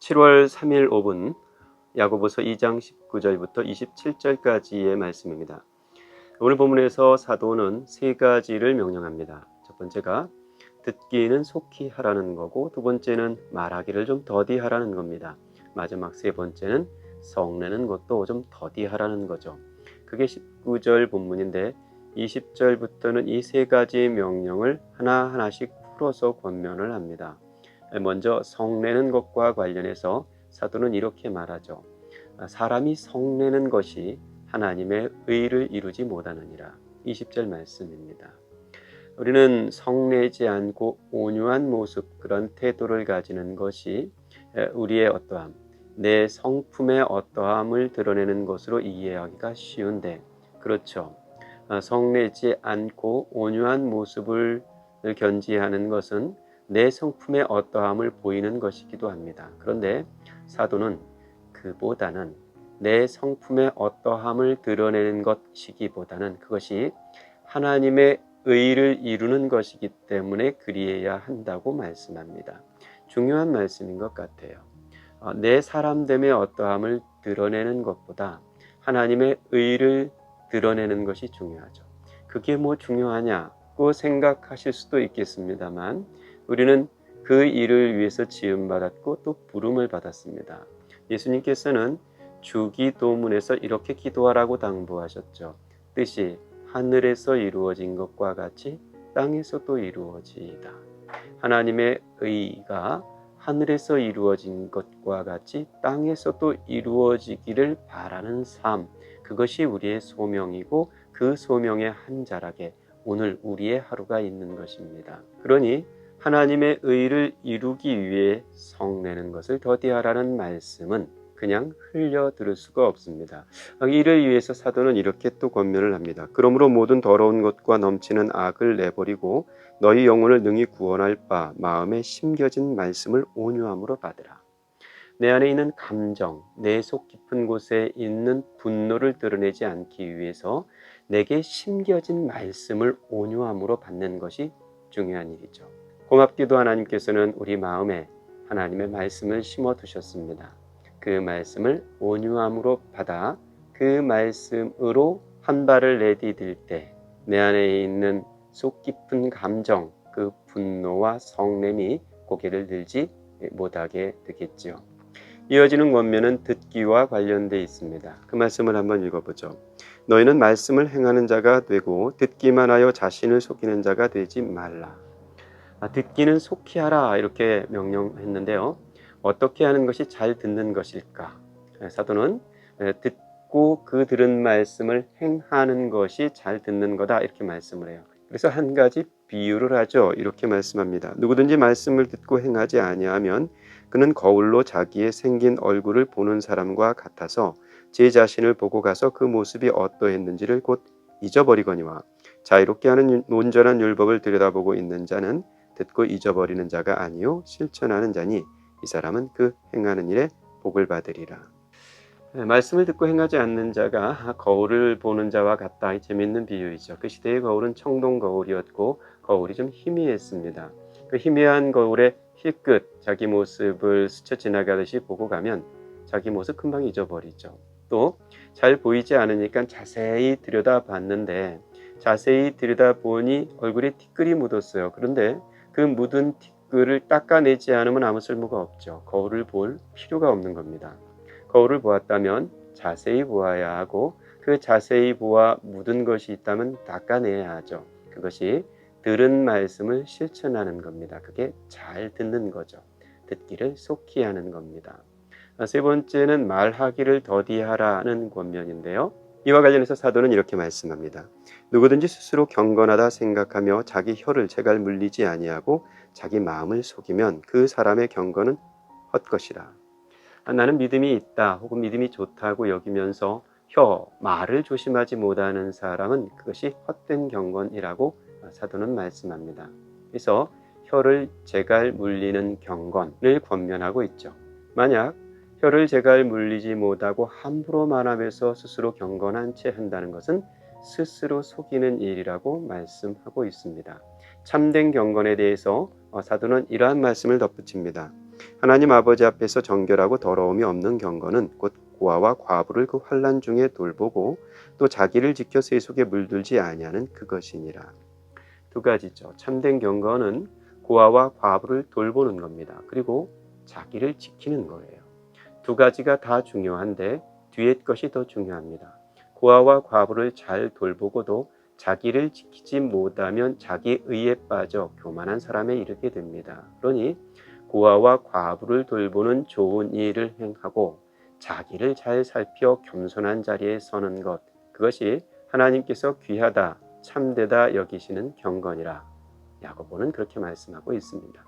7월 3일 5분 야고보서 2장 19절부터 27절까지의 말씀입니다. 오늘 본문에서 사도는 세 가지를 명령합니다. 첫 번째가 듣기는 속히 하라는 거고, 두 번째는 말하기를 좀 더디 하라는 겁니다. 마지막 세 번째는 성내는 것도 좀 더디 하라는 거죠. 그게 19절 본문인데 20절부터는 이 세 가지 명령을 하나하나씩 풀어서 권면을 합니다. 먼저 성내는 것과 관련해서 사도는 이렇게 말하죠. 사람이 성내는 것이 하나님의 의를 이루지 못하느니라. 20절 말씀입니다. 우리는 성내지 않고 온유한 모습, 그런 태도를 가지는 것이 우리의 어떠함, 내 성품의 어떠함을 드러내는 것으로 이해하기가 쉬운데, 그렇죠. 성내지 않고 온유한 모습을 견지하는 것은 내 성품의 어떠함을 보이는 것이기도 합니다. 그런데 사도는 그보다는 내 성품의 어떠함을 드러내는 것이기보다는 그것이 하나님의 의를 이루는 것이기 때문에 그리해야 한다고 말씀합니다. 중요한 말씀인 것 같아요. 내 사람됨의 어떠함을 드러내는 것보다 하나님의 의를 드러내는 것이 중요하죠. 그게 뭐 중요하냐고 생각하실 수도 있겠습니다만, 우리는 그 일을 위해서 지음받았고 또 부름을 받았습니다. 예수님께서는 주기도문에서 이렇게 기도하라고 당부하셨죠. 뜻이 하늘에서 이루어진 것과 같이 땅에서도 이루어지이다. 하나님의 의가 하늘에서 이루어진 것과 같이 땅에서도 이루어지기를 바라는 삶, 그것이 우리의 소명이고 그 소명의 한 자락에 오늘 우리의 하루가 있는 것입니다. 그러니 하나님의 의를 이루기 위해 성내는 것을 더디하라는 말씀은 그냥 흘려 들을 수가 없습니다. 이를 위해서 사도는 이렇게 또 권면을 합니다. 그러므로 모든 더러운 것과 넘치는 악을 내버리고 너희 영혼을 능히 구원할 바 마음에 심겨진 말씀을 온유함으로 받으라. 내 안에 있는 감정, 내 속 깊은 곳에 있는 분노를 드러내지 않기 위해서 내게 심겨진 말씀을 온유함으로 받는 것이 중요한 일이죠. 고맙게도 하나님께서는 우리 마음에 하나님의 말씀을 심어두셨습니다. 그 말씀을 온유함으로 받아 그 말씀으로 한 발을 내디딜 때 내 안에 있는 속 깊은 감정, 그 분노와 성냄이 고개를 들지 못하게 되겠지요. 이어지는 권면은 듣기와 관련되어 있습니다. 그 말씀을 한번 읽어보죠. 너희는 말씀을 행하는 자가 되고 듣기만 하여 자신을 속이는 자가 되지 말라. 듣기는 속히 하라, 이렇게 명령했는데요. 어떻게 하는 것이 잘 듣는 것일까? 사도는 듣고 그 들은 말씀을 행하는 것이 잘 듣는 거다, 이렇게 말씀을 해요. 그래서 한 가지 비유를 하죠. 이렇게 말씀합니다. 누구든지 말씀을 듣고 행하지 아니하면 그는 거울로 자기의 생긴 얼굴을 보는 사람과 같아서 제 자신을 보고 가서 그 모습이 어떠했는지를 곧 잊어버리거니와 자유롭게 하는 온전한 율법을 들여다보고 있는 자는 듣고 잊어버리는 자가 아니요 실천하는 자니 이 사람은 그 행하는 일에 복을 받으리라. 말씀을 듣고 행하지 않는 자가 거울을 보는 자와 같다. 재미있는 비유이죠. 그 시대의 거울은 청동 거울이었고 거울이 좀 희미했습니다. 그 희미한 거울에 힐끗 자기 모습을 스쳐 지나가듯이 보고 가면 자기 모습 금방 잊어버리죠. 또 잘 보이지 않으니까 자세히 들여다봤는데 자세히 들여다보니 얼굴에 티끌이 묻었어요. 그런데 그 묻은 티끌을 닦아내지 않으면 아무 쓸모가 없죠. 거울을 볼 필요가 없는 겁니다. 거울을 보았다면 자세히 보아야 하고 그 자세히 보아 묻은 것이 있다면 닦아내야 하죠. 그것이 들은 말씀을 실천하는 겁니다. 그게 잘 듣는 거죠. 듣기를 속히 하는 겁니다. 세 번째는 말하기를 더디하라는 권면인데요. 이와 관련해서 사도는 이렇게 말씀합니다. 누구든지 스스로 경건하다 생각하며 자기 혀를 제갈 물리지 아니하고 자기 마음을 속이면 그 사람의 경건은 헛것이라. 나는 믿음이 있다 혹은 믿음이 좋다고 여기면서 말을 조심하지 못하는 사람은 그것이 헛된 경건이라고 사도는 말씀합니다. 그래서 혀를 제갈 물리는 경건을 권면하고 있죠. 만약 혀를 제갈 물리지 못하고 함부로 말하면서 스스로 경건한 채 한다는 것은 스스로 속이는 일이라고 말씀하고 있습니다. 참된 경건에 대해서 사도는 이러한 말씀을 덧붙입니다. 하나님 아버지 앞에서 정결하고 더러움이 없는 경건은 곧 고아와 과부를 그 환난 중에 돌보고 또 자기를 지켜 세속에 물들지 아니하는 그것이니라. 두 가지죠. 참된 경건은 고아와 과부를 돌보는 겁니다. 그리고 자기를 지키는 거예요. 두 가지가 다 중요한데 뒤에 것이 더 중요합니다. 고아와 과부를 잘 돌보고도 자기를 지키지 못하면 자기 의에 빠져 교만한 사람에 이르게 됩니다. 그러니 고아와 과부를 돌보는 좋은 일을 행하고 자기를 잘 살펴 겸손한 자리에 서는 것, 그것이 하나님께서 귀하다, 참되다 여기시는 경건이라 야고보는 그렇게 말씀하고 있습니다.